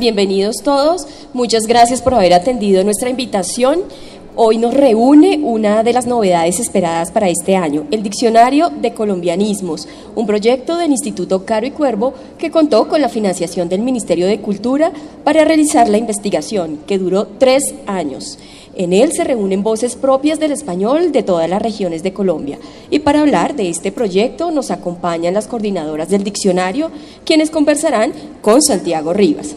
bienvenidos todos. Muchas gracias por haber atendido nuestra invitación. Hoy nos reúne una de las novedades esperadas para este año, el Diccionario de Colombianismos, un proyecto del Instituto Caro y Cuervo que contó con la financiación del Ministerio de Cultura para realizar la investigación, que duró 3 años. En él se reúnen voces propias del español de todas las regiones de Colombia. Y para hablar de este proyecto nos acompañan las coordinadoras del diccionario, quienes conversarán con Santiago Rivas.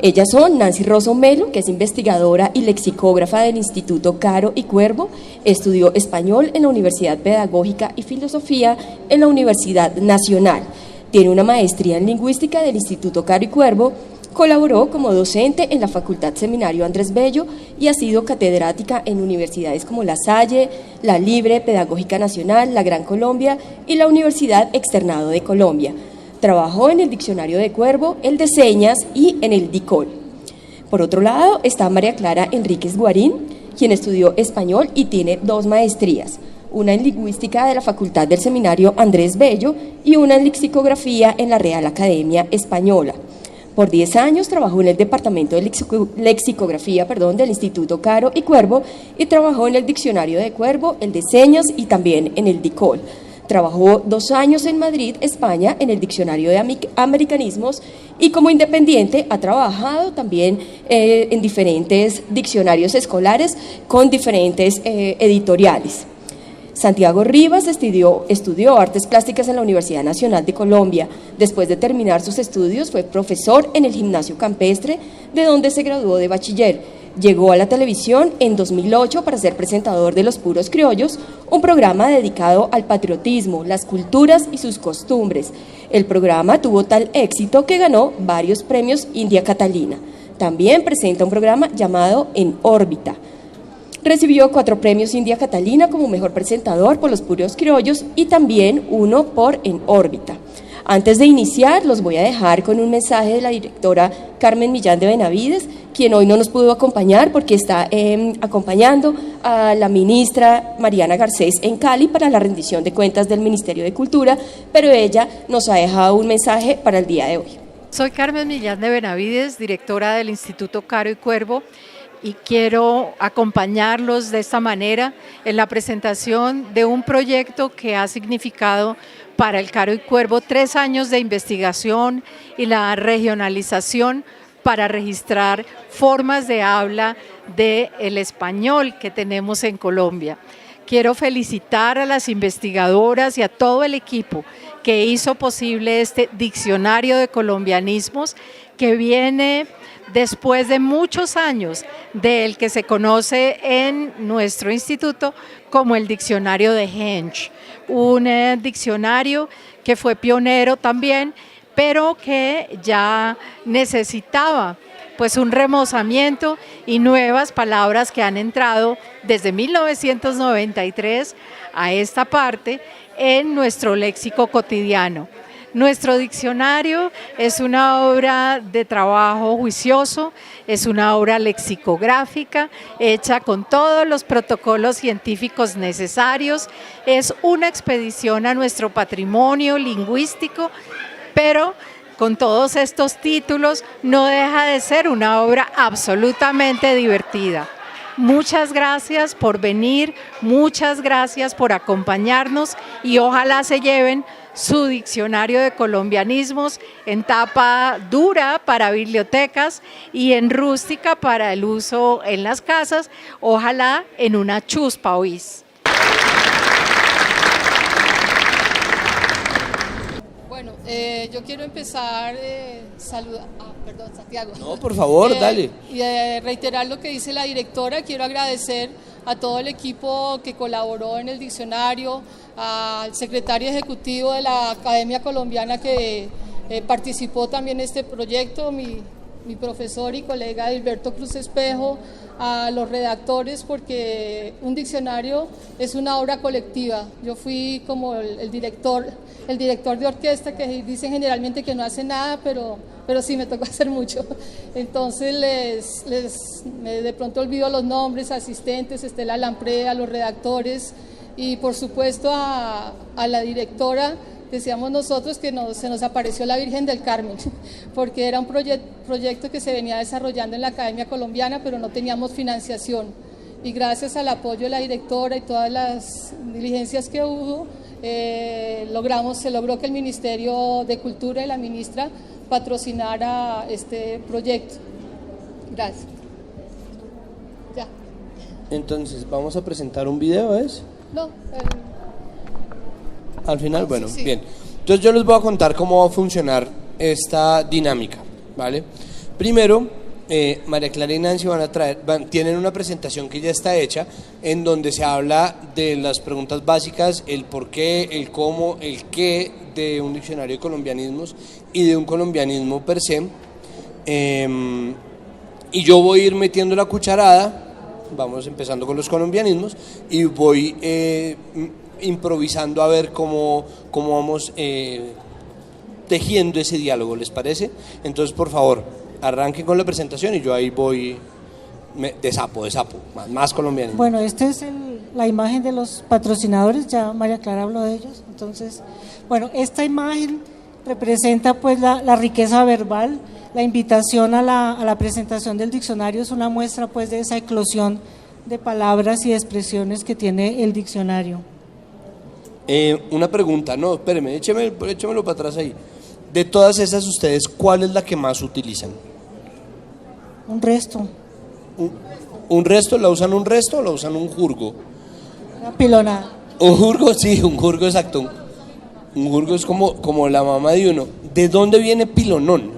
Ellas son Nancy Rosso Melo, que es investigadora y lexicógrafa del Instituto Caro y Cuervo, estudió español en la Universidad Pedagógica y Filosofía en la Universidad Nacional. Tiene una maestría en lingüística del Instituto Caro y Cuervo, colaboró como docente en la Facultad Seminario Andrés Bello y ha sido catedrática en universidades como La Salle, La Libre, Pedagógica Nacional, La Gran Colombia y la Universidad Externado de Colombia. Trabajó en el Diccionario de Cuervo, el de Señas y en el DICOL. Por otro lado está María Clara Enríquez Guarín, quien estudió español y tiene 2 maestrías, una en lingüística de la Facultad del Seminario Andrés Bello y una en lexicografía en la Real Academia Española. Por 10 años trabajó en el Departamento de Lexicografía del Instituto Caro y Cuervo y trabajó en el Diccionario de Cuervo, el de Señas y también en el DICOL. Trabajó 2 años en Madrid, España, en el Diccionario de Americanismos y como independiente ha trabajado también en diferentes diccionarios escolares con diferentes editoriales. Santiago Rivas estudió Artes Plásticas en la Universidad Nacional de Colombia. Después de terminar sus estudios fue profesor en el Gimnasio Campestre, de donde se graduó de bachiller. Llegó a la televisión en 2008 para ser presentador de Los Puros Criollos, un programa dedicado al patriotismo, las culturas y sus costumbres. El programa tuvo tal éxito que ganó varios premios India Catalina. También presenta un programa llamado En órbita. Recibió 4 premios India Catalina como mejor presentador por Los Puros Criollos y también 1 por En órbita. Antes de iniciar, los voy a dejar con un mensaje de la directora Carmen Millán de Benavides, quien hoy no nos pudo acompañar porque está acompañando a la ministra Mariana Garcés en Cali para la rendición de cuentas del Ministerio de Cultura, pero ella nos ha dejado un mensaje para el día de hoy. Soy Carmen Millán de Benavides, directora del Instituto Caro y Cuervo, y quiero acompañarlos de esta manera en la presentación de un proyecto que ha significado para el Caro y Cuervo 3 años de investigación y la regionalización para registrar formas de habla del español que tenemos en Colombia. Quiero felicitar a las investigadoras y a todo el equipo que hizo posible este diccionario de colombianismos que viene después de muchos años del que se conoce en nuestro instituto como el diccionario de Hench, un diccionario que fue pionero también, pero que ya necesitaba pues un remozamiento y nuevas palabras que han entrado desde 1993 a esta parte en nuestro léxico cotidiano. Nuestro diccionario es una obra de trabajo juicioso, es una obra lexicográfica hecha con todos los protocolos científicos necesarios, es una expedición a nuestro patrimonio lingüístico, pero con todos estos títulos no deja de ser una obra absolutamente divertida. Muchas gracias por venir, muchas gracias por acompañarnos y ojalá se lleven su diccionario de colombianismos en tapa dura para bibliotecas y en rústica para el uso en las casas, ojalá en una chuspa oís. Bueno, yo quiero empezar perdón, Santiago. No, por favor, dale. Y reiterar lo que dice la directora, quiero agradecer a todo el equipo que colaboró en el diccionario, al secretario ejecutivo de la Academia Colombiana que participó también en este proyecto, mi profesor y colega Gilberto Cruz Espejo, a los redactores, porque un diccionario es una obra colectiva. Yo fui como el director de orquesta, que dicen generalmente que no hace nada, pero sí me tocó hacer mucho. Entonces de pronto olvido los nombres, asistentes, Estela Lampré, a los redactores y por supuesto a la directora decíamos nosotros que se nos apareció la Virgen del Carmen, porque era un proyecto que se venía desarrollando en la Academia Colombiana, pero no teníamos financiación. Y gracias al apoyo de la directora y todas las diligencias que hubo, se logró que el Ministerio de Cultura y la ministra patrocinara este proyecto. Gracias. Ya. Entonces, vamos a presentar un video, ¿es? No. Al final, bueno, sí. bien. Entonces yo les voy a contar cómo va a funcionar esta dinámica, ¿vale? Primero, María Clara y Nancy tienen una presentación que ya está hecha, en donde se habla de las preguntas básicas, el por qué, el cómo, el qué de un diccionario de colombianismos y de un colombianismo per se. Y yo voy a ir metiendo la cucharada, vamos empezando con los colombianismos, y voy improvisando a ver cómo vamos tejiendo ese diálogo, ¿les parece? Entonces, por favor, arranquen con la presentación y yo ahí voy de sapo, más colombianismo. Bueno, esta es la imagen de los patrocinadores, ya María Clara habló de ellos. Entonces, bueno, esta imagen representa pues la riqueza verbal. La invitación a la presentación del diccionario es una muestra pues de esa eclosión de palabras y expresiones que tiene el diccionario. Una pregunta, no, espéreme, échemelo para atrás ahí. De todas esas, ustedes, ¿cuál es la que más utilizan? Un resto. ¿Un resto? ¿La usan un resto o la usan un jurgo? Una pilonada. Un jurgo, sí, un jurgo, exacto. Un jurgo es como la mamá de uno. ¿De dónde viene pilonón?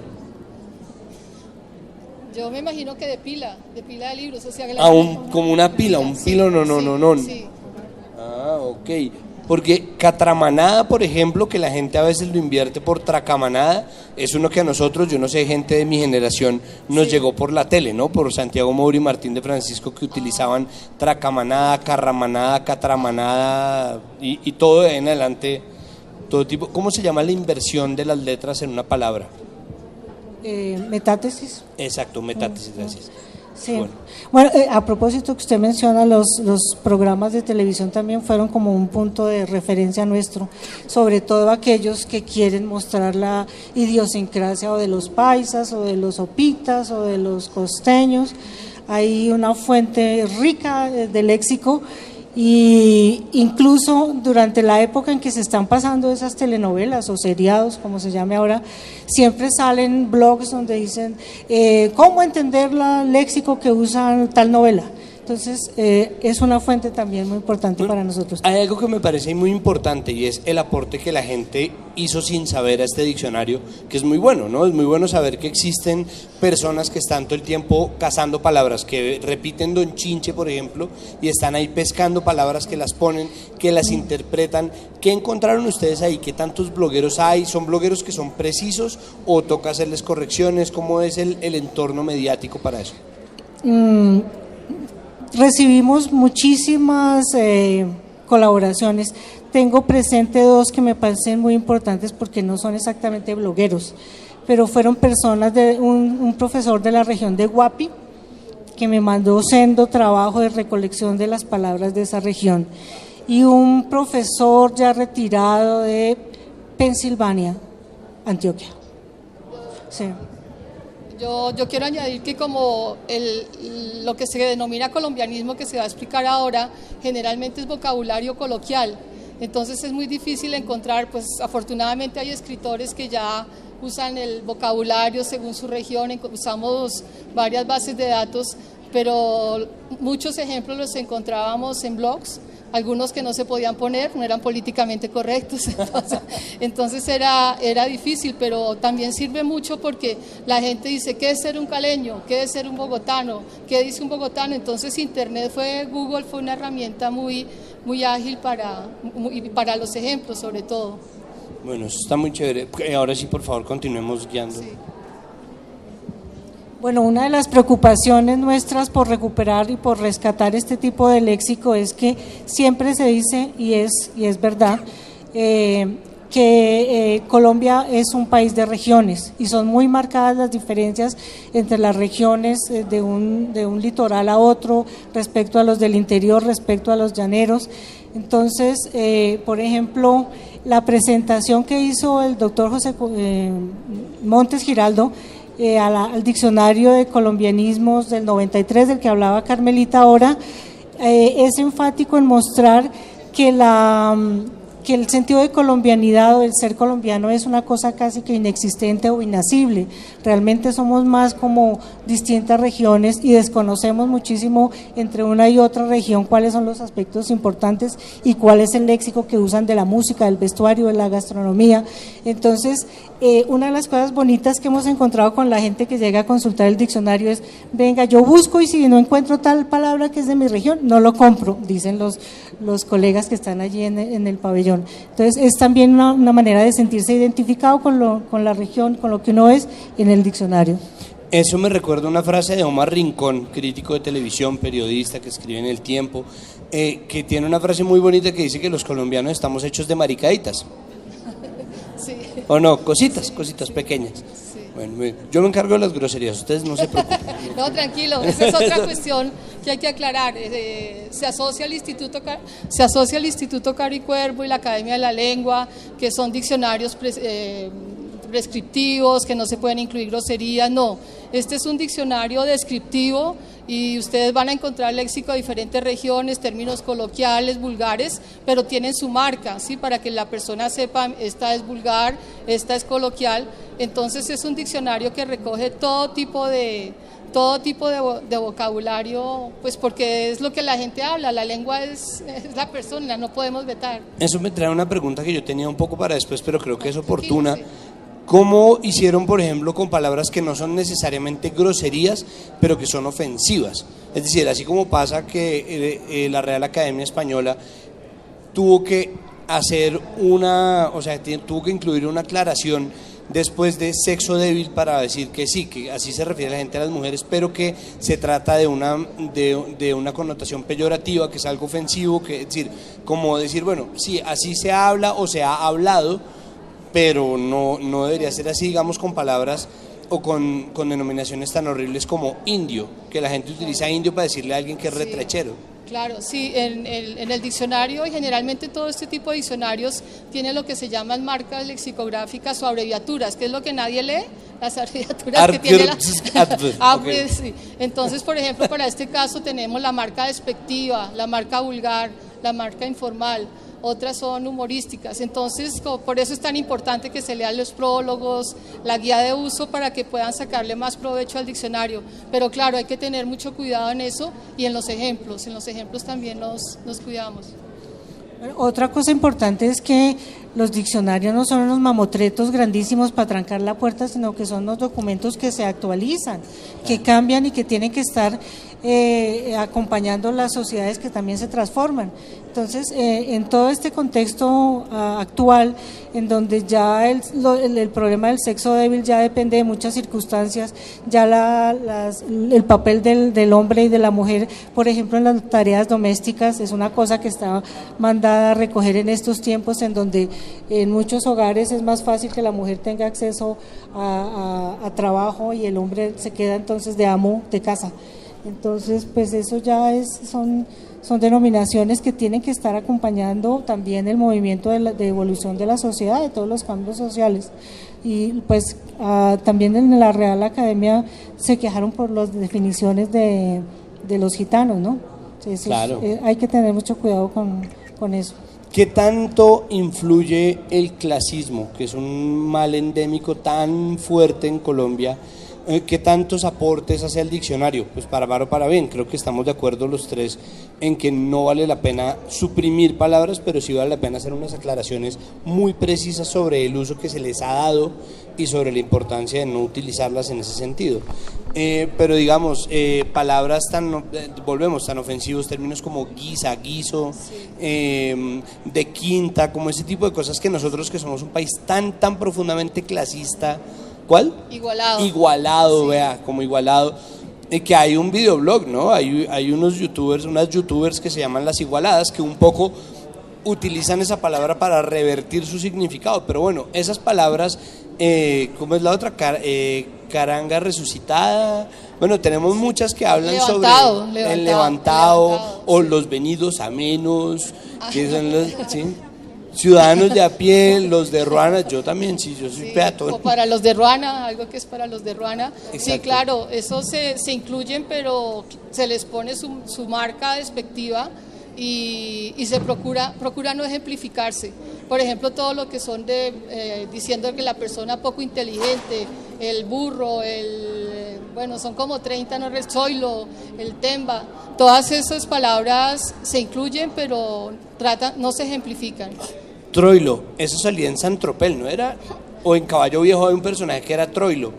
Yo me imagino que de pila de libros, o sea, que como una pila, un pilonón. Sí. Ah, ok. Porque catramanada, por ejemplo, que la gente a veces lo invierte por tracamanada, es uno que a nosotros, yo no sé, gente de mi generación, nos llegó por la tele, ¿no? Por Santiago Moura y Martín de Francisco, que utilizaban tracamanada, carramanada, catramanada y todo de ahí en adelante, todo tipo. ¿Cómo se llama la inversión de las letras en una palabra? Metátesis. Exacto, metátesis, gracias. Sí. Bueno, a propósito que usted menciona, los programas de televisión también fueron como un punto de referencia nuestro, sobre todo aquellos que quieren mostrar la idiosincrasia o de los paisas o de los opitas o de los costeños. Hay una fuente rica de léxico, y incluso durante la época en que se están pasando esas telenovelas o seriados, como se llame ahora, siempre salen blogs donde dicen cómo entender el léxico que usan tal novela. Entonces es una fuente también muy importante para nosotros. Hay algo que me parece muy importante y es el aporte que la gente hizo sin saber a este diccionario, que es muy bueno, ¿no? Es muy bueno saber que existen personas que están todo el tiempo cazando palabras, que repiten Don Chinche, por ejemplo, y están ahí pescando palabras, que las ponen, que las interpretan. ¿Qué encontraron ustedes ahí? ¿Qué tantos blogueros hay? ¿Son blogueros que son precisos o toca hacerles correcciones? ¿Cómo es el entorno mediático para eso? Recibimos muchísimas colaboraciones. Tengo presente dos que me parecen muy importantes porque no son exactamente blogueros, pero fueron personas de un profesor de la región de Guapi que me mandó sendo trabajo de recolección de las palabras de esa región, y un profesor ya retirado de Pensilvania, Antioquia. Sí. Yo quiero añadir que como lo que se denomina colombianismo, que se va a explicar ahora, generalmente es vocabulario coloquial, entonces es muy difícil encontrar, pues afortunadamente hay escritores que ya usan el vocabulario según su región, usamos varias bases de datos, pero muchos ejemplos los encontrábamos en blogs, algunos que no se podían poner, no eran políticamente correctos, entonces era difícil, pero también sirve mucho porque la gente dice, ¿qué es ser un caleño? ¿Qué es ser un bogotano? ¿Qué dice un bogotano? Entonces Google fue una herramienta muy ágil para los ejemplos, sobre todo. Bueno, eso está muy chévere. Ahora sí, por favor, continuemos guiando. Sí. Bueno, una de las preocupaciones nuestras por recuperar y por rescatar este tipo de léxico es que siempre se dice, y es verdad, que Colombia es un país de regiones y son muy marcadas las diferencias entre las regiones de un litoral a otro, respecto a los del interior, respecto a los llaneros. Entonces, por ejemplo, la presentación que hizo el doctor José Montes Giraldo al diccionario de colombianismos del 93, del que hablaba Carmelita ahora, es enfático en mostrar que que el sentido de colombianidad o el ser colombiano es una cosa casi que inexistente o inacible. Realmente somos más como distintas regiones y desconocemos muchísimo entre una y otra región cuáles son los aspectos importantes y cuál es el léxico que usan de la música, del vestuario, de la gastronomía. Entonces, una de las cosas bonitas que hemos encontrado con la gente que llega a consultar el diccionario es, venga, yo busco y si no encuentro tal palabra que es de mi región, no lo compro, dicen los colegas que están allí en el pabellón. Entonces, es también una manera de sentirse identificado con la región, con lo que uno es en el diccionario. Eso me recuerda una frase de Omar Rincón, crítico de televisión, periodista que escribe en El Tiempo, que tiene una frase muy bonita que dice que los colombianos estamos hechos de maricaditas. Sí. ¿O no? Cositas pequeñas. Sí. Bueno, yo me encargo de las groserías, ustedes no se preocupen. No, tranquilo, esa es otra cuestión que hay que aclarar. Se asocia al Instituto Caro y Cuervo y la Academia de la Lengua, que son diccionarios prescriptivos, que no se pueden incluir groserías. No, este es un diccionario descriptivo y ustedes van a encontrar léxico de diferentes regiones, términos coloquiales, vulgares, pero tienen su marca, ¿sí? Para que la persona sepa, esta es vulgar, esta es coloquial. Entonces es un diccionario que recoge todo tipo de vocabulario, pues porque es lo que la gente habla, la lengua es la persona, no podemos vetar. Eso me trae una pregunta que yo tenía un poco para después, pero creo que es oportuna. ¿Cómo hicieron, por ejemplo, con palabras que no son necesariamente groserías, pero que son ofensivas? Es decir, así como pasa que la Real Academia Española tuvo que tuvo que incluir una aclaración después de sexo débil para decir que sí, que así se refiere la gente a las mujeres, pero que se trata de una connotación peyorativa, que es algo ofensivo, que es decir, como decir, bueno, sí, así se habla o se ha hablado, pero no debería ser así, digamos, con palabras o con denominaciones tan horribles como indio, que la gente utiliza indio para decirle a alguien que es retrechero. Claro, sí, en el diccionario, y generalmente todo este tipo de diccionarios tiene lo que se llaman marcas lexicográficas o abreviaturas, que es lo que nadie lee, las abreviaturas que tiene Okay. Sí. Entonces, por ejemplo, para este caso tenemos la marca despectiva, la marca vulgar, la marca informal, otras son humorísticas. Entonces, por eso es tan importante que se lean los prólogos, la guía de uso, para que puedan sacarle más provecho al diccionario. Pero claro, hay que tener mucho cuidado en eso y en los ejemplos también nos cuidamos. Otra cosa importante es que los diccionarios no son unos mamotretos grandísimos para trancar la puerta, sino que son unos documentos que se actualizan, que cambian y que tienen que estar acompañando las sociedades que también se transforman. Entonces, en todo este contexto actual, en donde ya el problema del sexo débil ya depende de muchas circunstancias, ya el papel del hombre y de la mujer, por ejemplo, en las tareas domésticas, es una cosa que está mandada a recoger en estos tiempos, en donde en muchos hogares es más fácil que la mujer tenga acceso a trabajo y el hombre se queda entonces de amo de casa. Entonces, pues eso ya son denominaciones que tienen que estar acompañando también el movimiento de evolución de la sociedad, de todos los cambios sociales. Y pues también en la Real Academia se quejaron por las definiciones de los gitanos, ¿no? Entonces, claro. Hay que tener mucho cuidado con eso. ¿Qué tanto influye el clasismo, que es un mal endémico tan fuerte en Colombia? ¿Qué tantos aportes hace el diccionario? Pues para mal o para bien, creo que estamos de acuerdo los tres en que no vale la pena suprimir palabras, pero sí vale la pena hacer unas aclaraciones muy precisas sobre el uso que se les ha dado y sobre la importancia de no utilizarlas en ese sentido. Pero digamos, palabras tan ofensivos, términos como guisa, guiso, de quinta, como ese tipo de cosas que nosotros, que somos un país tan profundamente clasista, ¿cuál? Igualado, sí. Vea, como igualado. Que hay un videoblog, ¿no? Hay unas youtubers que se llaman Las Igualadas, que un poco utilizan esa palabra para revertir su significado. Pero bueno, esas palabras, ¿cómo es la otra? Caranga resucitada. Bueno, tenemos muchas que hablan sobre el levantado o los venidos a menos. ¿Qué son los, sí? Ciudadanos de a pie, los de Ruana, yo también, sí, yo soy peatón. O para los de Ruana, algo que es para los de Ruana. Exacto. Sí, claro, esos se incluyen, pero se les pone su marca despectiva y se procura no ejemplificarse. Por ejemplo, todo lo que son diciendo que la persona poco inteligente, el burro, bueno, son como 30, no el zoilo, el temba, todas esas palabras se incluyen, pero no se ejemplifican. Troilo, eso salía en San Tropel, ¿no era? O en Caballo Viejo hay un personaje que era Troilo,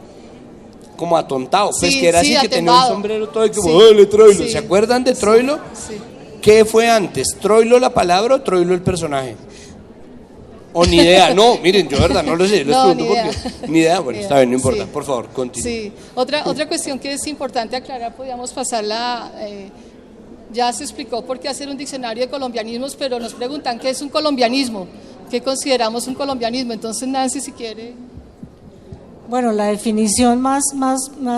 como atontado, pues que era así, que tenía un sombrero todo y como, ¡ole, Troilo! ¿Se acuerdan de Troilo? Sí. ¿Qué fue antes, Troilo la palabra o Troilo el personaje? O ni idea, no, miren, yo verdad no lo sé, les pregunto porque ni idea, bueno, está bien, no importa, por favor, continúe. Sí, otra cuestión que es importante aclarar, podríamos pasarla, ya se explicó por qué hacer un diccionario de colombianismos, pero nos preguntan qué es un colombianismo, qué consideramos un colombianismo, entonces Nancy, si quiere. Bueno, la definición más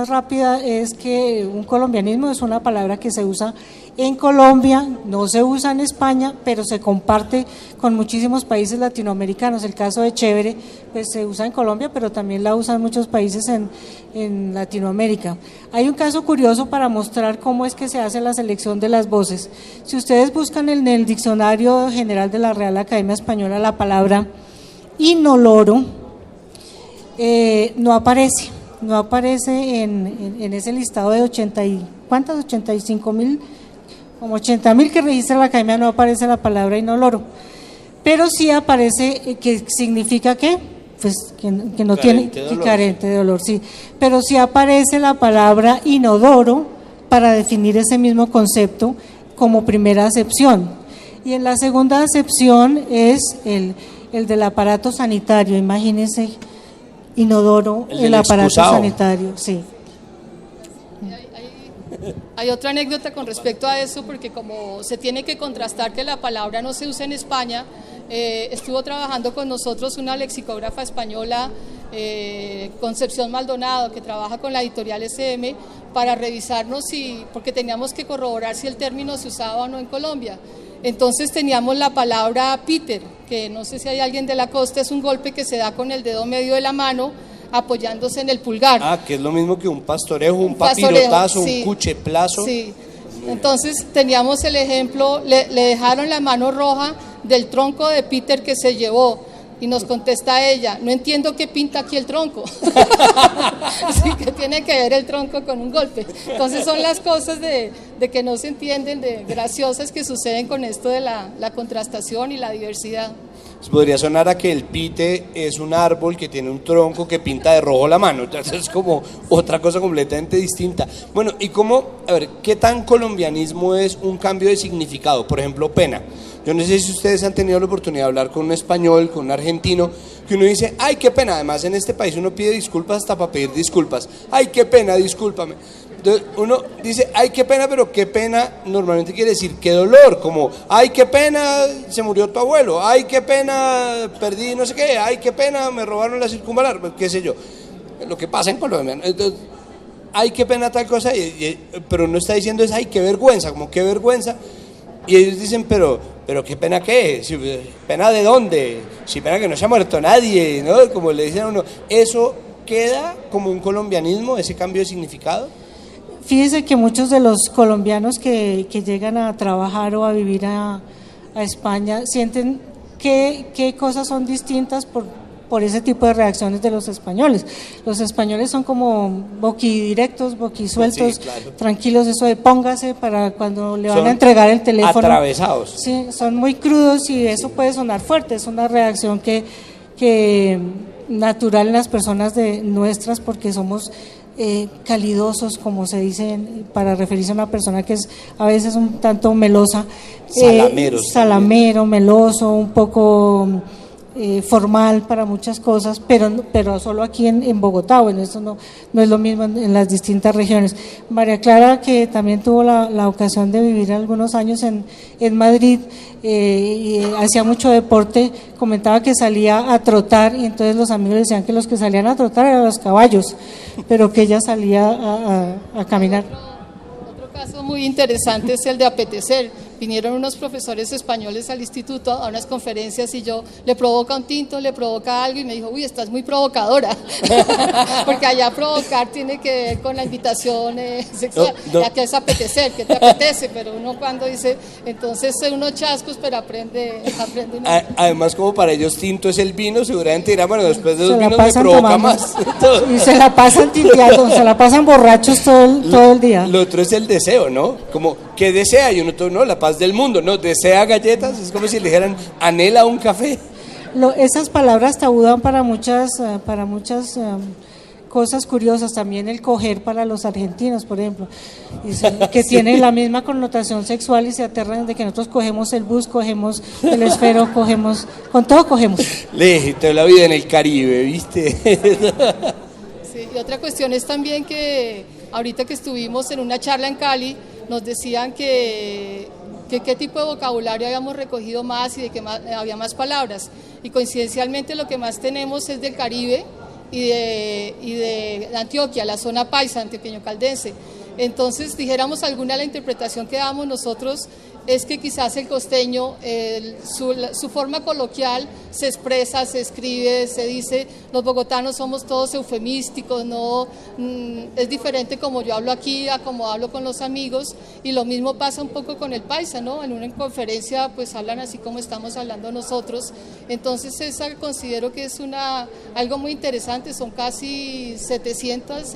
rápida es que un colombianismo es una palabra que se usa en Colombia, no se usa en España, pero se comparte con muchísimos países latinoamericanos. El caso de chévere, pues se usa en Colombia, pero también la usan muchos países en Latinoamérica. Hay un caso curioso para mostrar cómo es que se hace la selección de las voces. Si ustedes buscan en el Diccionario General de la Real Academia Española la palabra inoloro, no aparece en ese listado de 85.000, como 80.000 que registra la academia, no aparece la palabra inoloro, pero sí aparece que significa que pues que no tiene, carente de dolor, sí, pero sí aparece la palabra inodoro para definir ese mismo concepto como primera acepción, y en la segunda acepción es el del aparato sanitario. Imagínense, inodoro, el aparato sanitario, sí. Hay otra anécdota con respecto a eso, porque como se tiene que contrastar que la palabra no se usa en España, estuvo trabajando con nosotros una lexicógrafa española, Concepción Maldonado, que trabaja con la editorial SM, para revisarnos porque teníamos que corroborar si el término se usaba o no en Colombia. Entonces teníamos la palabra Peter, que no sé si hay alguien de la costa, es un golpe que se da con el dedo medio de la mano, apoyándose en el pulgar. Que es lo mismo que un pastorejo, un papirotazo, sí, un cucheplazo. Sí, entonces teníamos el ejemplo, le dejaron la mano roja del tronco de Peter que se llevó, y nos contesta ella, no entiendo qué pinta aquí el tronco. Sí, que tiene que ver el tronco con un golpe. Entonces son las cosas de que no se entienden, de graciosas, que suceden con esto de la contrastación y la diversidad. Podría sonar a que el pite es un árbol que tiene un tronco que pinta de rojo la mano, entonces es como otra cosa completamente distinta. Bueno, y ¿qué tan colombianismo es un cambio de significado? Por ejemplo, pena. Yo no sé si ustedes han tenido la oportunidad de hablar con un español, con un argentino, que uno dice, ay, qué pena. Además, en este país uno pide disculpas hasta para pedir disculpas. Ay, qué pena, discúlpame. Entonces, uno dice, ay, qué pena, pero qué pena normalmente quiere decir qué dolor, como, ay, qué pena, se murió tu abuelo, ay, qué pena, perdí no sé qué, ay, qué pena, me robaron la circunvalar, qué sé yo. Lo que pasa en Colombia. Entonces, ay, qué pena tal cosa, pero uno está diciendo es, ay, qué vergüenza, como qué vergüenza. Y ellos dicen, pero qué pena qué, pena de dónde, si pena que no se ha muerto nadie, ¿no? Como le dicen a uno, ¿eso queda como un colombianismo, ese cambio de significado? Fíjese que muchos de los colombianos que llegan a trabajar o a vivir a España sienten que cosas son distintas por ese tipo de reacciones de los españoles. Los españoles son como boquidirectos, boquisueltos, sí, claro, tranquilos, eso de póngase para cuando le van a entregar el teléfono. Atravesados. Sí, son muy crudos y eso puede sonar fuerte, es una reacción que natural en las personas nuestras, porque somos calidosos, como se dice para referirse a una persona que es a veces un tanto melosa, salamero, meloso, un poco formal para muchas cosas, pero solo aquí en Bogotá. Bueno, eso no es lo mismo en las distintas regiones. María Clara, que también tuvo la ocasión de vivir algunos años en Madrid, y hacía mucho deporte, comentaba que salía a trotar, y entonces los amigos decían que los que salían a trotar eran los caballos, pero que ella salía a caminar. Otro caso muy interesante es el de apetecer. vinieron unos profesores españoles al instituto a unas conferencias y yo, le provoca un tinto, le provoca algo y me dijo, uy, estás muy provocadora, porque allá provocar tiene que ver con la invitación sexual, ya que es apetecer, que te apetece, pero uno cuando dice, entonces unos chascos, pero aprende Además, como para ellos tinto es el vino, seguramente dirán, bueno, después de los vinos me provoca tomando más. Y se la pasan tinteando, se la pasan borrachos todo el día. Lo otro es el deseo, ¿no? Como, ¿qué desea? Y uno todo, no, la paz del mundo, no, desea galletas, es como si le dijeran, anhela un café. Esas palabras tabú dan para muchas cosas curiosas, también el coger para los argentinos, por ejemplo, que sí, tienen la misma connotación sexual y se aterran de que nosotros cogemos el bus, cogemos el esfero, cogemos, con todo cogemos. Léjate la vida en el Caribe, ¿viste? Sí, y otra cuestión es también que ahorita que estuvimos en una charla en Cali, nos decían que qué tipo de vocabulario habíamos recogido más y de que había más palabras, y coincidencialmente lo que más tenemos es del Caribe y de Antioquia, la zona paisa, antioqueño caldense. Entonces, dijéramos alguna de la interpretación que damos nosotros es que quizás el costeño, su forma coloquial se expresa, se escribe, se dice, los bogotanos somos todos eufemísticos, no es diferente como yo hablo aquí a como hablo con los amigos, y lo mismo pasa un poco con el paisa, ¿no? En una conferencia pues hablan así como estamos hablando nosotros, entonces esa considero que es algo muy interesante, son casi 700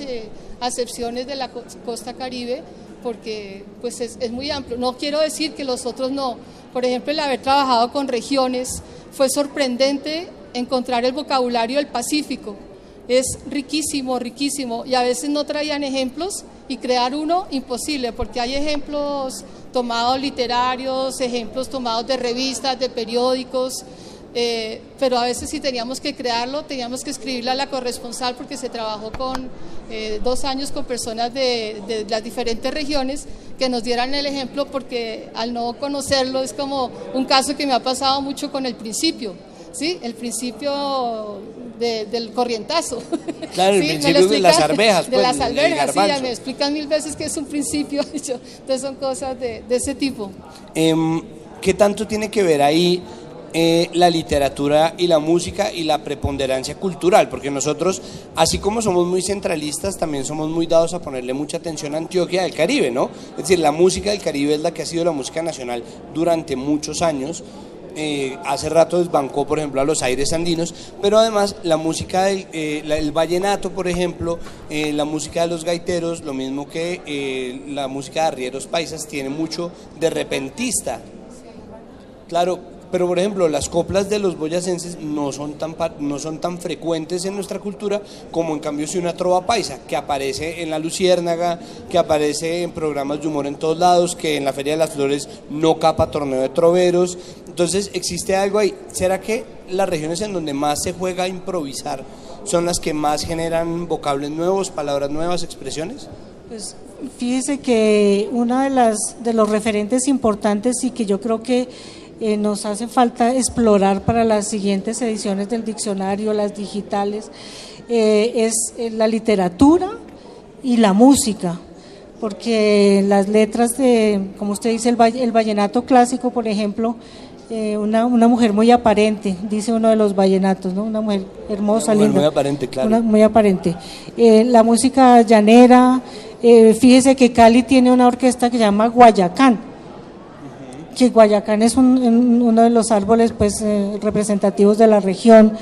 acepciones de la costa caribe, porque pues es muy amplio. No quiero decir que los otros no. Por ejemplo, el haber trabajado con regiones, fue sorprendente encontrar el vocabulario del Pacífico. Es riquísimo, riquísimo, y a veces no traían ejemplos y crear uno imposible, porque hay ejemplos tomados literarios, ejemplos tomados de revistas, de periódicos, pero a veces si teníamos que crearlo, teníamos que escribirle a la corresponsal, porque se trabajó con 2 años con personas de las diferentes regiones que nos dieran el ejemplo, porque al no conocerlo es como un caso que me ha pasado mucho con el Principio, ¿sí? El Principio del corrientazo. Claro, el ¿sí? principio de las arvejas. De pues, las alberjas, sí, garbanzo. me explican 1000 veces que es un principio, entonces son cosas de ese tipo. ¿Qué tanto tiene que ver ahí la literatura y la música y la preponderancia cultural? Porque nosotros, así como somos muy centralistas, también somos muy dados a ponerle mucha atención a Antioquia del Caribe, ¿no? Es decir, la música del Caribe es la que ha sido la música nacional durante muchos años. Hace rato desbancó, por ejemplo, a los aires andinos, pero además la música el vallenato, por ejemplo, la música de los gaiteros, lo mismo que la música de arrieros paisas, tiene mucho de repentista. Claro. Pero, por ejemplo, las coplas de los boyacenses no son tan frecuentes en nuestra cultura como, en cambio, si una trova paisa, que aparece en La Luciérnaga, que aparece en programas de humor en todos lados, que en la Feria de las Flores no capa torneo de troveros. Entonces, existe algo ahí. ¿Será que las regiones en donde más se juega a improvisar son las que más generan vocablos nuevos, palabras nuevas, expresiones? Pues fíjese que una de los referentes importantes y que yo creo que nos hace falta explorar para las siguientes ediciones del diccionario, las digitales, es la literatura y la música, porque las letras como usted dice, el vallenato clásico, por ejemplo, una mujer muy aparente, dice uno de los vallenatos, ¿no? Una mujer hermosa, una mujer linda. Muy aparente, claro. Muy aparente. La música llanera, fíjese que Cali tiene una orquesta que se llama Guayacán, que Guayacán es uno de los árboles pues representativos de la región,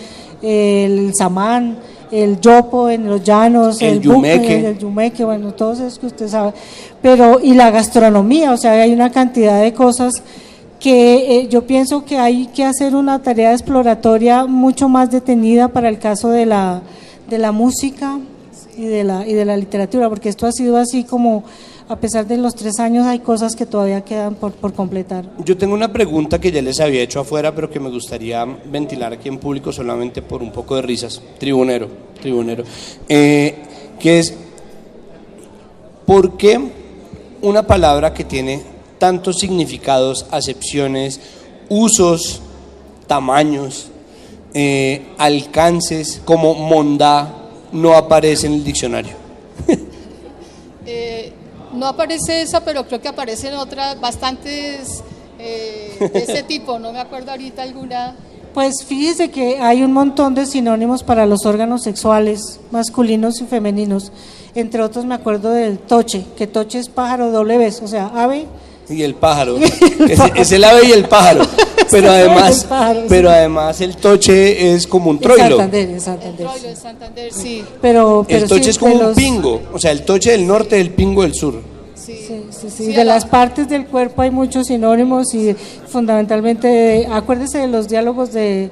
el samán, el yopo en los llanos, el yumeque, bueno, todos esos que usted sabe, y la gastronomía, o sea, hay una cantidad de cosas que yo pienso que hay que hacer una tarea exploratoria mucho más detenida para el caso de la música y de la literatura, porque esto ha sido así como, a pesar de los 3 años, hay cosas que todavía quedan por completar. Yo tengo una pregunta que ya les había hecho afuera, pero que me gustaría ventilar aquí en público solamente por un poco de risas. Tribunero. Que es, ¿por qué una palabra que tiene tantos significados, acepciones, usos, tamaños, alcances como mondá no aparece en el diccionario? No aparece esa, pero creo que aparecen otras bastantes de ese tipo, no me acuerdo ahorita alguna. Pues fíjese que hay un montón de sinónimos para los órganos sexuales masculinos y femeninos. Entre otros me acuerdo del toche, que toche es pájaro doble vez, o sea, ave. Y el pájaro, es el ave y el pájaro, pero además, el toche es como un troilo. En Santander, El troilo de Santander, sí. Pero el toche sí, es como un pingo, o sea, el toche del norte, el pingo del sur. Sí. De las partes del cuerpo hay muchos sinónimos y fundamentalmente, acuérdese de los diálogos de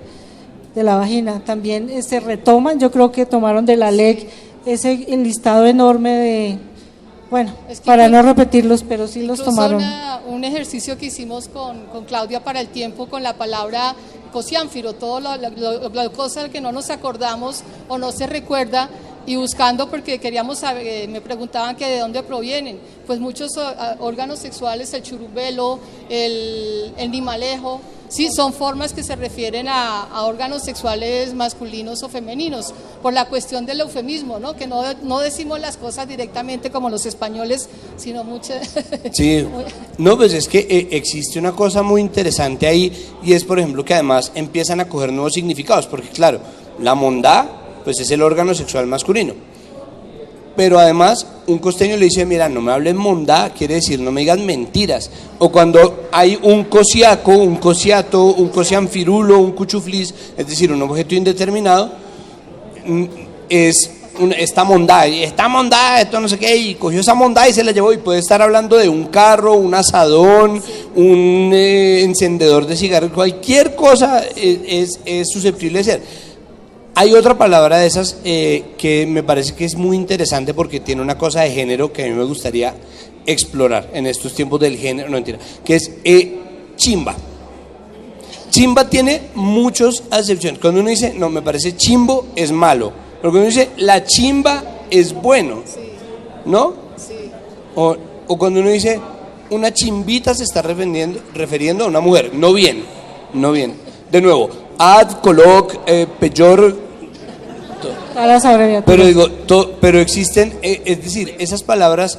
la vagina, también se retoman, yo creo que tomaron de la LEC ese listado enorme de, bueno, para no repetirlos, pero sí los tomaron. Un ejercicio que hicimos con Claudia para el tiempo con la palabra cociánfiro, todo las cosas que no nos acordamos o no se recuerda, y buscando porque queríamos saber, me preguntaban que de dónde provienen, pues muchos órganos sexuales, el churubelo, el nimalejo, sí, son formas que se refieren a órganos sexuales masculinos o femeninos, por la cuestión del eufemismo, ¿no? Que no decimos las cosas directamente como los españoles, sino muchas. Sí, no, pues es que existe una cosa muy interesante ahí, y es, por ejemplo, que además empiezan a coger nuevos significados, porque claro, la mondá pues es el órgano sexual masculino, pero además un costeño le dice, mira, no me hables mondá, quiere decir no me digas mentiras, o cuando hay un cosiaco, un cosiato, un cosianfirulo, un cuchuflis, es decir, un objeto indeterminado, es esta mondá, esto no sé qué, y cogió esa mondá y se la llevó, y puede estar hablando de un carro, un asadón, un encendedor de cigarros, cualquier cosa es susceptible de ser. Hay otra palabra de esas que me parece que es muy interesante porque tiene una cosa de género que a mí me gustaría explorar en estos tiempos del género, no mentira, que es chimba. Chimba tiene muchas acepciones. Cuando uno dice, no, me parece chimbo, es malo. Pero cuando uno dice, la chimba es bueno, ¿no? Sí. O cuando uno dice, una chimbita se está refiriendo a una mujer, no bien. De nuevo, ad, coloc, peyor. Pero existen, es decir, esas palabras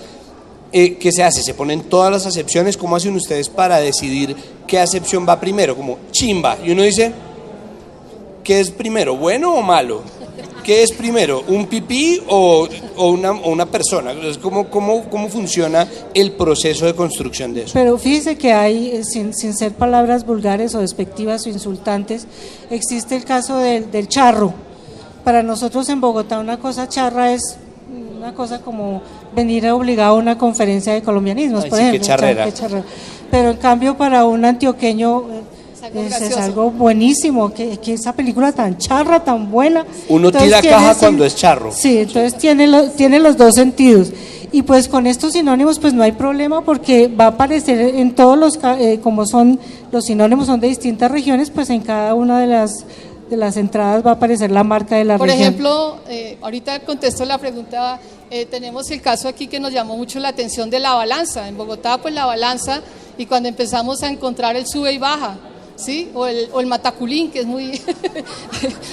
que se hace, se ponen todas las acepciones. ¿Cómo hacen ustedes para decidir qué acepción va primero? Como chimba, y uno dice, ¿qué es primero, bueno o malo? ¿Qué es primero, un pipí o una persona? ¿Cómo funciona el proceso de construcción de eso? Pero fíjese que hay, sin ser palabras vulgares o despectivas o insultantes, existe el caso del charro. Para nosotros en Bogotá una cosa charra es una cosa como venir obligado a una conferencia de colombianismos, por ejemplo. Qué charrera. Pero en cambio para un antioqueño es algo buenísimo, que esa película tan charra, tan buena. Uno tira caja cuando es charro. Sí, entonces tiene los dos sentidos. Y pues con estos sinónimos pues no hay problema porque va a aparecer en todos los, como son los sinónimos son de distintas regiones, pues en cada una de las entradas va a aparecer la marca de la región. Por ejemplo, ahorita contesto la pregunta, tenemos el caso aquí que nos llamó mucho la atención de la balanza. En Bogotá pues la balanza, y cuando empezamos a encontrar el sube y baja, ¿sí? O el mataculín, que es muy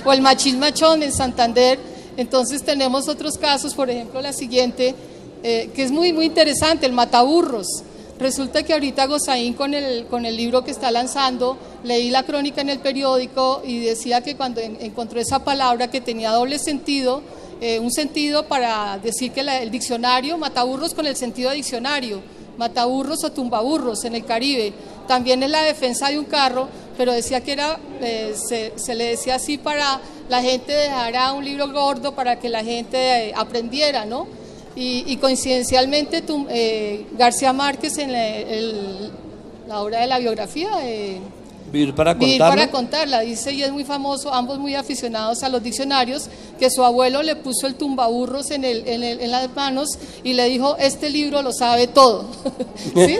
o el machín-machón en Santander. Entonces tenemos otros casos, por ejemplo la siguiente, que es muy interesante, el mataburros. Resulta que ahorita Gozaín con el libro que está lanzando, leí la crónica en el periódico y decía que cuando encontró esa palabra que tenía doble sentido, un sentido para decir que el diccionario, mataburros con el sentido de diccionario, mataburros o tumbaburros en el Caribe, también es la defensa de un carro, pero decía que era, se le decía así para la gente dejara un libro gordo para que la gente aprendiera, ¿no? Y coincidencialmente García Márquez en la obra de la biografía Vivir para contarla, dice, y es muy famoso, ambos muy aficionados a los diccionarios, que su abuelo le puso el tumbaburros en las manos y le dijo, este libro lo sabe todo, ¿sí?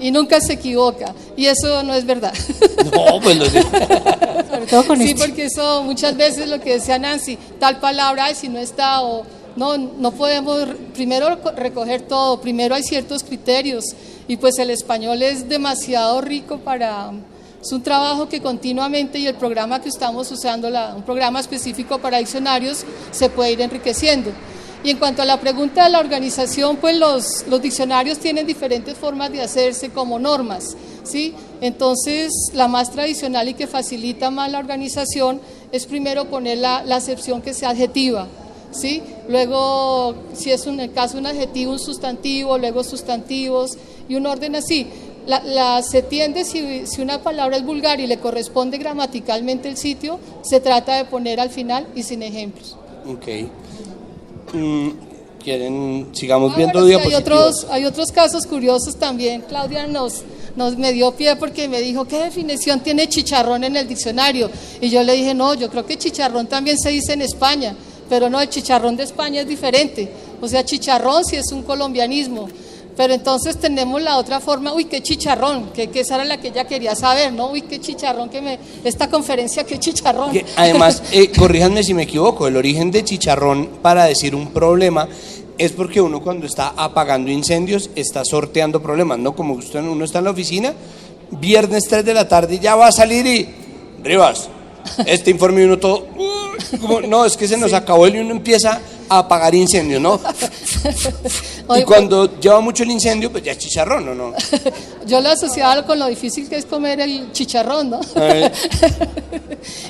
Y nunca se equivoca, y eso no es verdad. No, pues lo digo. Sobre todo con sí, porque eso muchas veces lo que decía Nancy, tal palabra, ay, si no está, o no podemos primero recoger todo, primero hay ciertos criterios, y pues el español es demasiado rico es un trabajo que continuamente, y el programa que estamos usando, un programa específico para diccionarios, se puede ir enriqueciendo. Y en cuanto a la pregunta de la organización, pues los diccionarios tienen diferentes formas de hacerse como normas. ¿sí? Entonces, la más tradicional y que facilita más la organización es primero poner la acepción que sea adjetiva, ¿sí? Luego, si es en el caso de un adjetivo, un sustantivo, luego sustantivos y un orden así. Se tiende, si una palabra es vulgar y le corresponde gramaticalmente el sitio, se trata de poner al final y sin ejemplos. Ok. ¿Quieren, sigamos viendo bueno, diapositivas? Sí, hay otros casos curiosos también. Claudia nos me dio pie porque me dijo, ¿qué definición tiene chicharrón en el diccionario? Y yo le dije, no, yo creo que chicharrón también se dice en España, pero no, el chicharrón de España es diferente. O sea, chicharrón sí es un colombianismo. Pero entonces tenemos la otra forma, uy, qué chicharrón, que esa era la que ella quería saber, ¿no? Uy, qué chicharrón, esta conferencia, qué chicharrón. Además, corríjanme si me equivoco, el origen de chicharrón para decir un problema es porque uno cuando está apagando incendios está sorteando problemas, ¿no? Como uno está en la oficina, viernes 3 de la tarde ya va a salir y, Rivas, este informe y uno todo, no, es que se nos acabó y uno empieza a apagar incendios, ¿no? Y cuando lleva mucho el incendio, pues ya es chicharrón, ¿o no? Yo lo asociaba con lo difícil que es comer el chicharrón, ¿no?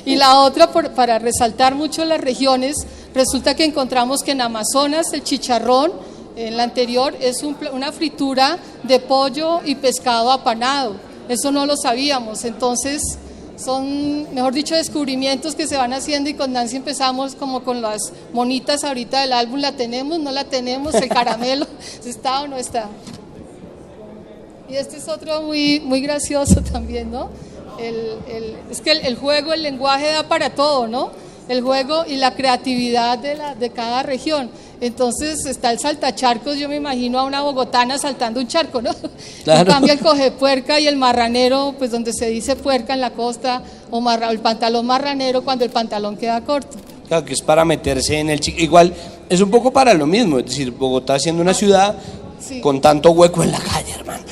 Y la otra, para resaltar mucho las regiones, resulta que encontramos que en Amazonas el chicharrón, en la anterior, es una fritura de pollo y pescado apanado. Eso no lo sabíamos, entonces son, mejor dicho, descubrimientos que se van haciendo, y con Nancy empezamos como con las monitas ahorita del álbum, ¿la tenemos? ¿No la tenemos? ¿El caramelo? ¿Está o no está? Y este es otro muy, muy gracioso también, ¿no? Es que el juego, el lenguaje da para todo, ¿no? El juego y la creatividad de cada región. Entonces está el saltacharcos, yo me imagino a una bogotana saltando un charco, ¿no? Claro. En cambio el cogepuerca y el marranero, pues donde se dice puerca en la costa, o el pantalón marranero cuando el pantalón queda corto. Claro, que es para meterse en el igual es un poco para lo mismo, es decir, Bogotá siendo una ciudad sí, con tanto hueco en la calle, hermano,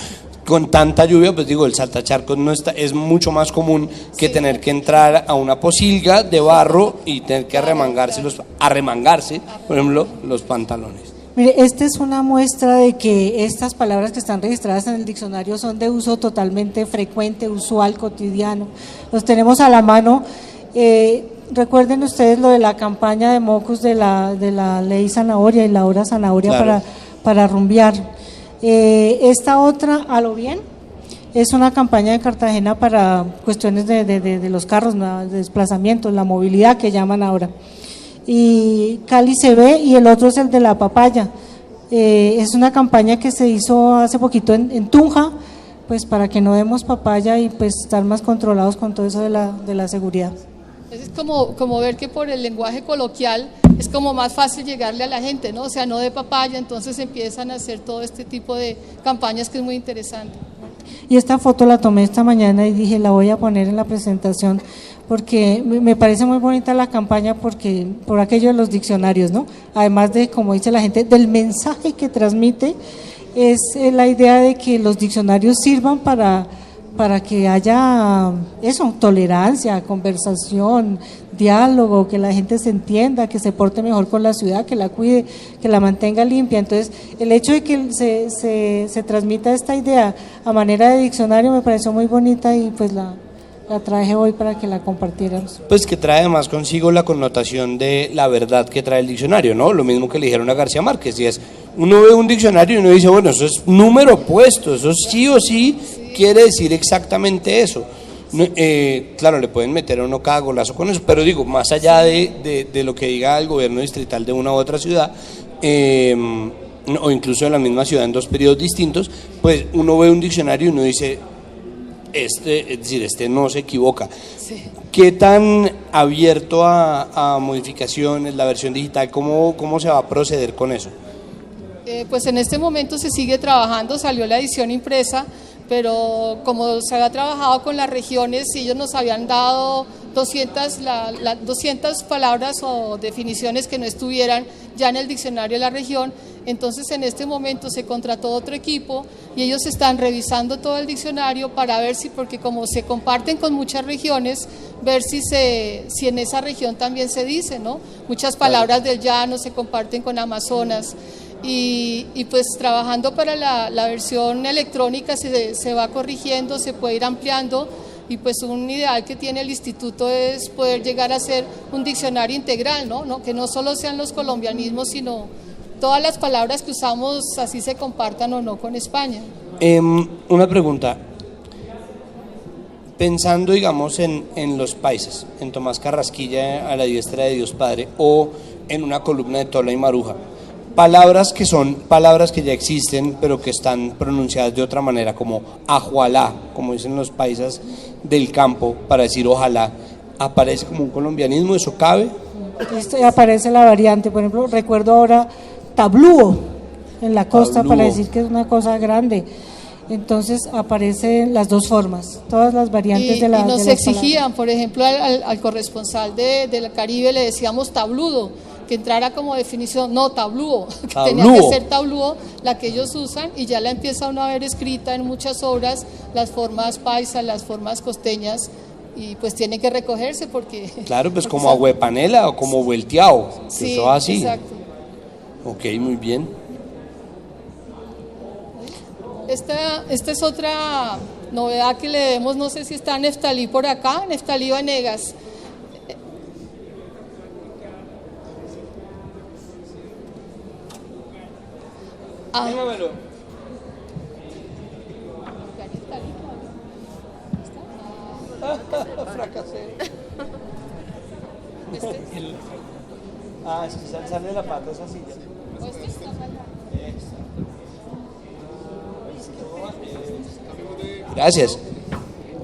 con tanta lluvia, pues digo, el saltacharcos es mucho más común que sí, tener que entrar a una posilga de barro y tener que arremangarse, por ejemplo, los pantalones. Mire, esta es una muestra de que estas palabras que están registradas en el diccionario son de uso totalmente frecuente, usual, cotidiano. Los tenemos a la mano. Recuerden ustedes lo de la campaña de Mocus de la ley zanahoria y la hora zanahoria, claro, para rumbear. Esta otra, a lo bien, es una campaña de Cartagena para cuestiones de los carros, de desplazamientos, la movilidad que llaman ahora. Y Cali se ve, y el otro es el de la papaya. Es una campaña que se hizo hace poquito en Tunja, pues para que no demos papaya y pues estar más controlados con todo eso de la seguridad. Es como ver que por el lenguaje coloquial es como más fácil llegarle a la gente, ¿no? O sea, no de papaya, entonces empiezan a hacer todo este tipo de campañas que es muy interesante. Y esta foto la tomé esta mañana y dije, la voy a poner en la presentación, porque me parece muy bonita la campaña por aquello de los diccionarios, ¿no? Además de, como dice la gente, del mensaje que transmite, es la idea de que los diccionarios sirvan para que haya eso, tolerancia, conversación, diálogo, que la gente se entienda, que se porte mejor con la ciudad, que la cuide, que la mantenga limpia. Entonces, el hecho de que se transmita esta idea a manera de diccionario me pareció muy bonita, y pues la traje hoy para que la compartiéramos. Pues que trae además consigo la connotación de la verdad que trae el diccionario, ¿no? Lo mismo que le dijeron a García Márquez, y es, uno ve un diccionario y uno dice, bueno, eso es número puesto, eso sí o sí quiere decir exactamente eso. No, claro, le pueden meter a uno cada golazo con eso, pero digo, más allá de lo que diga el gobierno distrital de una u otra ciudad, o incluso de la misma ciudad en dos periodos distintos, pues uno ve un diccionario y uno dice, es decir, este no se equivoca. Sí. ¿Qué tan abierto a modificaciones, la versión digital, cómo se va a proceder con eso? Pues en este momento se sigue trabajando, salió la edición impresa, pero como se había trabajado con las regiones, ellos nos habían dado 200 palabras o definiciones que no estuvieran ya en el diccionario de la región. Entonces en este momento se contrató otro equipo y ellos están revisando todo el diccionario para ver si, porque como se comparten con muchas regiones, ver si en esa región también se dice, ¿no? Muchas palabras del llano se comparten con Amazonas. y pues trabajando para la versión electrónica se va corrigiendo, se puede ir ampliando, y pues un ideal que tiene el instituto es poder llegar a ser un diccionario integral, ¿no? Que no solo sean los colombianismos, sino todas las palabras que usamos, así se compartan o no con España. Una pregunta, pensando digamos en los paisas, en Tomás Carrasquilla a la diestra de Dios Padre, o en una columna de Tola y Maruja, palabras que son palabras que ya existen pero que están pronunciadas de otra manera, como ajualá, como dicen los paisas del campo para decir ojalá, ¿aparece como un colombianismo? ¿Eso cabe? Aparece la variante, por ejemplo, recuerdo ahora tablúo en la costa, tablúo, para decir que es una cosa grande. Entonces aparecen las dos formas, todas las variantes de la y nos de exigían, por ejemplo, al corresponsal del Caribe le decíamos tabludo, que entrara como definición, no, tablúo, que tenía que ser tablúo la que ellos usan, y ya la empieza uno a ver escrita en muchas obras, las formas paisas, las formas costeñas, y pues tiene que recogerse porque... Claro, pues como agüepanela o como vuelteado, sí, eso así. Exacto. Ok, muy bien. Esta es otra novedad que le debemos, no sé si está Neftalí por acá, Neftalí Vanegas. Dígamelo. Fracasé. Es que sale de la pata esa silla. Gracias.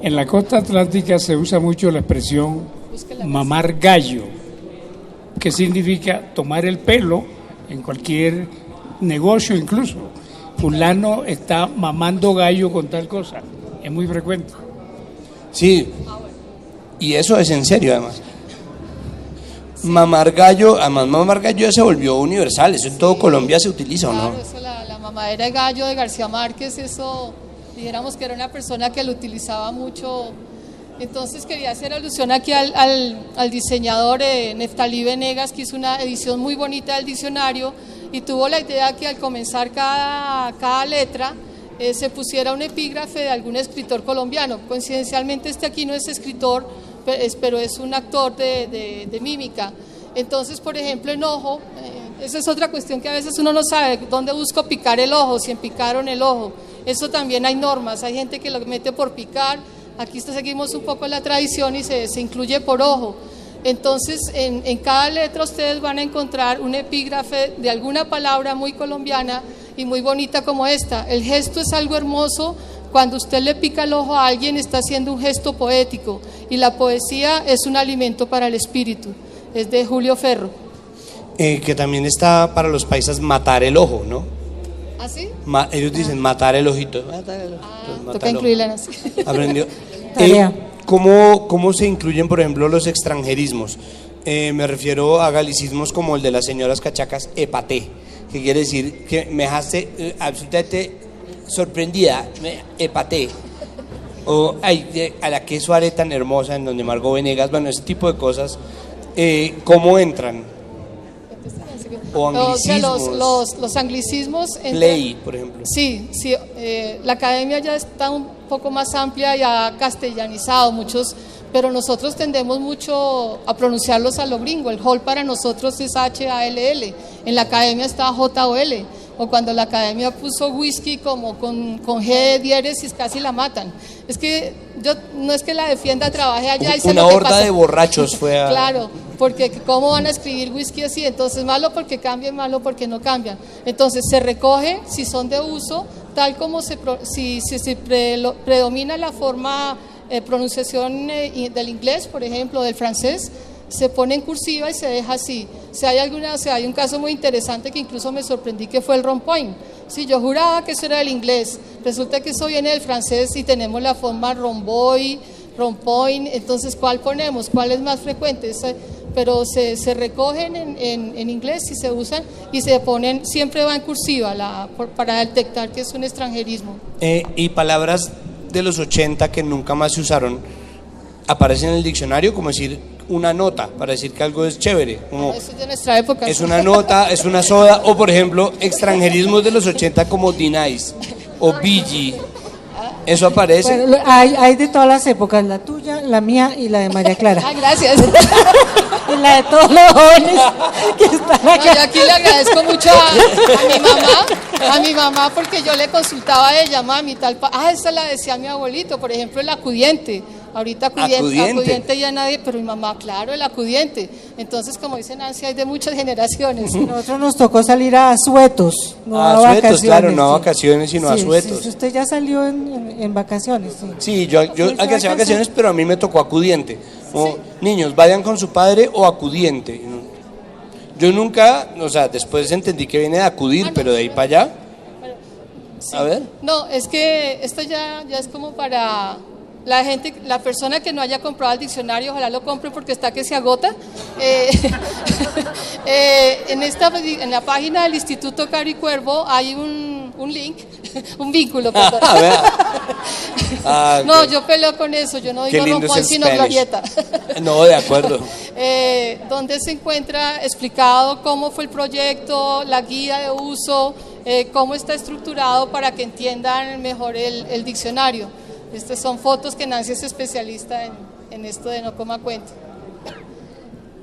En la costa atlántica se usa mucho la expresión mamar gallo, que significa tomar el pelo en cualquier negocio, incluso fulano está mamando gallo con tal cosa, es muy frecuente. Sí, y eso es en serio además. Sí. Mamar gallo ya se volvió universal, eso en todo Colombia se utiliza, claro, ¿o no? Eso, la mamadera de gallo de García Márquez, eso dijéramos que era una persona que lo utilizaba mucho. Entonces quería hacer alusión aquí al diseñador Neftalí Vanegas, que hizo una edición muy bonita del diccionario, y tuvo la idea que al comenzar cada letra se pusiera un epígrafe de algún escritor colombiano. Coincidencialmente este aquí no es escritor, pero es un actor de mímica. Entonces, por ejemplo, en ojo, esa es otra cuestión que a veces uno no sabe dónde busco picar el ojo, si en picar o en el ojo. Eso también hay normas, hay gente que lo mete por picar, aquí seguimos un poco la tradición y se incluye por ojo. Entonces, en cada letra ustedes van a encontrar un epígrafe de alguna palabra muy colombiana y muy bonita como esta. El gesto es algo hermoso. Cuando usted le pica el ojo a alguien, está haciendo un gesto poético, y la poesía es un alimento para el espíritu. Es de Julio Ferro. Que también está para los paisas matar el ojo, ¿no? ¿Ah, sí? Ellos dicen matar el ojito. Toca incluirla en así. Aprendió. ¿Cómo se incluyen, por ejemplo, los extranjerismos? Me refiero a galicismos como el de las señoras cachacas, epaté, que quiere decir que me dejaste absolutamente sorprendida, epaté. O a la que Suárez tan hermosa, en donde Margot Venegas, bueno, ese tipo de cosas, ¿cómo entran? O anglicismos. O sea, los anglicismos entran, play, por ejemplo. Sí, la academia ya está un poco más amplia y ha castellanizado muchos, pero nosotros tendemos mucho a pronunciarlos a lo gringo. El hall para nosotros es H-A-L-L, en la academia está J-O-L, o cuando la academia puso whisky como con G de diéresis casi la matan. Es que yo no es que la defienda, trabajé allá y sé una lo que horda pasa. De borrachos fue a... Claro, porque ¿cómo van a escribir whisky así? Entonces, malo porque cambian, malo porque no cambian. Entonces, se recoge si son de uso, tal como si predomina la forma pronunciación del inglés, por ejemplo, del francés, se pone en cursiva y se deja así. Si hay un caso muy interesante que incluso me sorprendí, que fue el rond-point. Sí, yo juraba que eso era del inglés, resulta que eso viene del francés y tenemos la forma rond-point. Entonces, ¿cuál ponemos? ¿Cuál es más frecuente? Pero se recogen en inglés y se usan y se ponen, siempre va en cursiva para detectar que es un extranjerismo. Y palabras de los 80 que nunca más se usaron, ¿aparecen en el diccionario? Como decir, una nota para decir que algo es chévere. Como Eso es de nuestra época. es una nota, es una soda, o por ejemplo, extranjerismos de los 80 como D-Nice o BG. Eso aparece. Bueno, hay de todas las épocas, la tuya, la mía y la de María Clara. Ah, gracias. Y la de todos los jóvenes que están No, acá. yo aquí le agradezco mucho a mi mamá, porque yo le consultaba a ella, mami, esa la decía mi abuelito, por ejemplo, el acudiente. Ahorita acudiente ya nadie, pero mi mamá, claro, el acudiente. Entonces, como dice Nancy, hay de muchas generaciones. Nosotros nos tocó salir a asuetos, no a Asuetos, vacaciones. claro, no a sí. vacaciones, sino a Sí, asuetos. sí, usted ya salió en vacaciones. Sí. Sí, yo alcancé vacaciones, pero a mí me tocó acudiente. Como, niños, vayan con su padre o acudiente. Yo nunca, o sea, después entendí que viene de acudir, pero de ahí para allá. Sí. A ver. No, es que esto ya es como para la gente, la persona que no haya comprado el diccionario, ojalá lo compre porque está que se agota. En la página del Instituto Caro y Cuervo hay un link, un vínculo, perdón. No, yo peleo con eso, yo no digo rompón sino glorieta. No, de acuerdo. Donde se encuentra explicado cómo fue el proyecto, la guía de uso, cómo está estructurado para que entiendan mejor el diccionario. Estas son fotos que Nancy es especialista en esto de no coma cuento.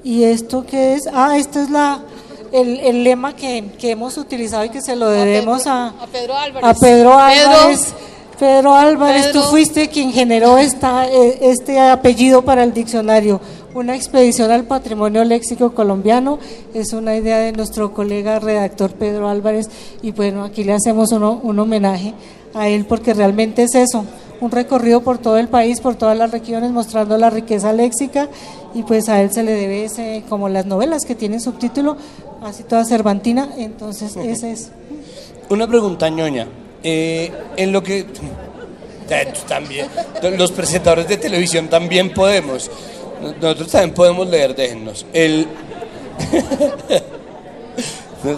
¿Y esto qué es? Esto es el lema que hemos utilizado y que se lo debemos a Pedro Álvarez. A Pedro Álvarez. Pedro Álvarez, Pedro. tú fuiste quien generó este apellido para el diccionario. Una expedición al patrimonio léxico colombiano es una idea de nuestro colega redactor Pedro Álvarez, y bueno, aquí le hacemos un homenaje a él porque realmente es eso, un recorrido por todo el país, por todas las regiones, mostrando la riqueza léxica, y pues a él se le debe como las novelas que tienen subtítulo, así toda cervantina, entonces ese es. Una pregunta, ñoña. En lo que... también, los presentadores de televisión también podemos. Nosotros también podemos leer, déjennos.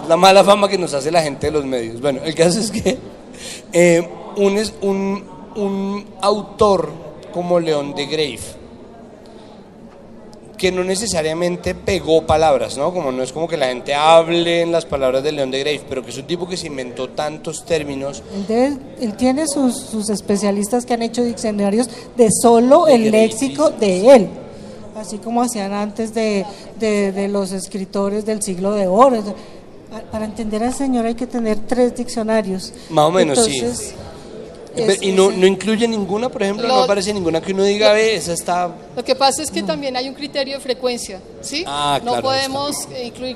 La mala fama que nos hace la gente de los medios. Bueno, el caso es que un autor como León de Greiff, que no necesariamente pegó palabras, ¿no? Como no es como que la gente hable en las palabras de León de Greiff, pero que es un tipo que se inventó tantos términos. Él tiene sus especialistas que han hecho diccionarios de solo el léxico de él, así como hacían antes de los escritores del siglo de oro. Para entender al señor hay que tener 3 diccionarios. Más o menos. Entonces, sí. Y no incluye ninguna, por ejemplo, no aparece ninguna que uno diga, esa está... Lo que pasa es que también hay un criterio de frecuencia, ¿sí? Claro, no podemos incluir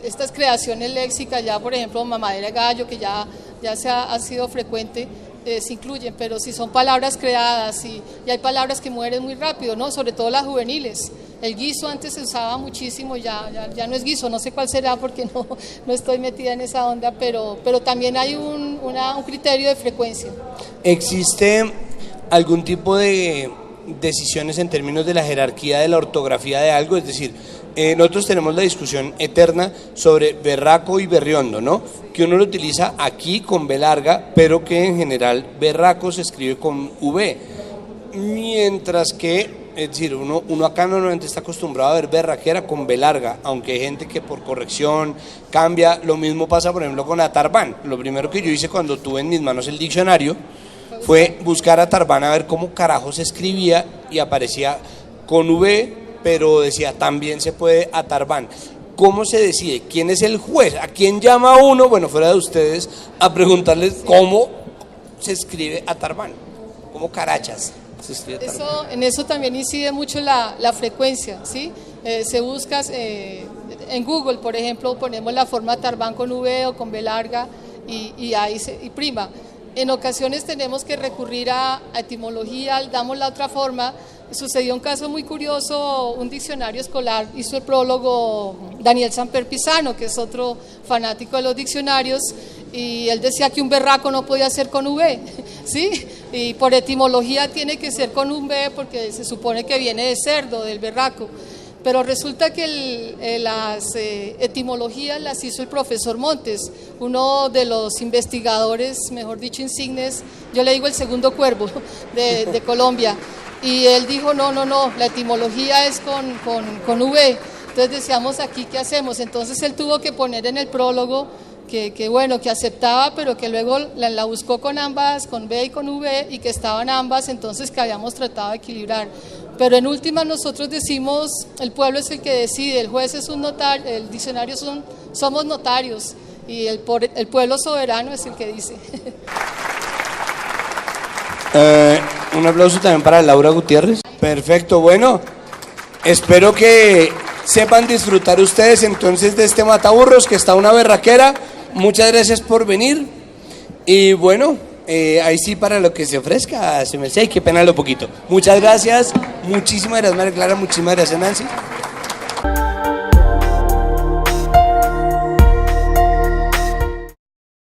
estas creaciones léxicas, ya por ejemplo mamadera de gallo, que ya ha sido frecuente, se incluyen, pero si son palabras creadas y hay palabras que mueren muy rápido, ¿no? Sobre todo las juveniles. El guiso antes se usaba muchísimo, ya no es guiso, no sé cuál será porque no estoy metida en esa onda, pero también hay un criterio de frecuencia. ¿Existe algún tipo de decisiones en términos de la jerarquía de la ortografía de algo? Es decir, nosotros tenemos la discusión eterna sobre berraco y berriondo, ¿no? Que uno lo utiliza aquí con B larga, pero que en general berraco se escribe con V, mientras que, es decir, uno acá normalmente está acostumbrado a ver berraquera con B larga, aunque hay gente que por corrección cambia. Lo mismo pasa, por ejemplo, con Atarbán. Lo primero que yo hice cuando tuve en mis manos el diccionario fue buscar Atarbán a ver cómo carajo se escribía, y aparecía con V, pero decía también se puede Atarbán. ¿Cómo se decide? ¿Quién es el juez? ¿A quién llama uno, bueno, fuera de ustedes, a preguntarles cómo se escribe Atarbán? ¿Cómo carachas se escribe Atarbán? En eso también incide mucho la frecuencia, ¿sí? Se busca en Google, por ejemplo, ponemos la forma Atarbán con V o con B larga y ahí y prima. En ocasiones tenemos que recurrir a etimología, damos la otra forma. Sucedió un caso muy curioso, un diccionario escolar hizo el prólogo Daniel Samper Pisano, que es otro fanático de los diccionarios, y él decía que un berraco no podía ser con V, ¿sí? Y por etimología tiene que ser con un V porque se supone que viene de cerdo, del berraco. Pero resulta que las etimologías las hizo el profesor Montes, uno de los investigadores, mejor dicho, insignes, yo le digo el segundo cuervo de Colombia. y él dijo, no, la etimología es con V. Entonces decíamos, aquí, ¿qué hacemos? Entonces él tuvo que poner en el prólogo que bueno, que aceptaba, pero que luego la buscó con ambas, con B y con V, y que estaban ambas, entonces que habíamos tratado de equilibrar. Pero en última nosotros decimos, el pueblo es el que decide, el juez es un notario, el diccionario somos notarios, y el pueblo soberano es el que dice. Un aplauso también para Laura Gutiérrez. Perfecto, bueno, espero que sepan disfrutar ustedes entonces de este mataburros, que está una berraquera. Muchas gracias por venir, y bueno, ahí sí, para lo que se ofrezca, se me sé, qué pena lo poquito. Muchas gracias, muchísimas gracias María Clara, muchísimas gracias Nancy.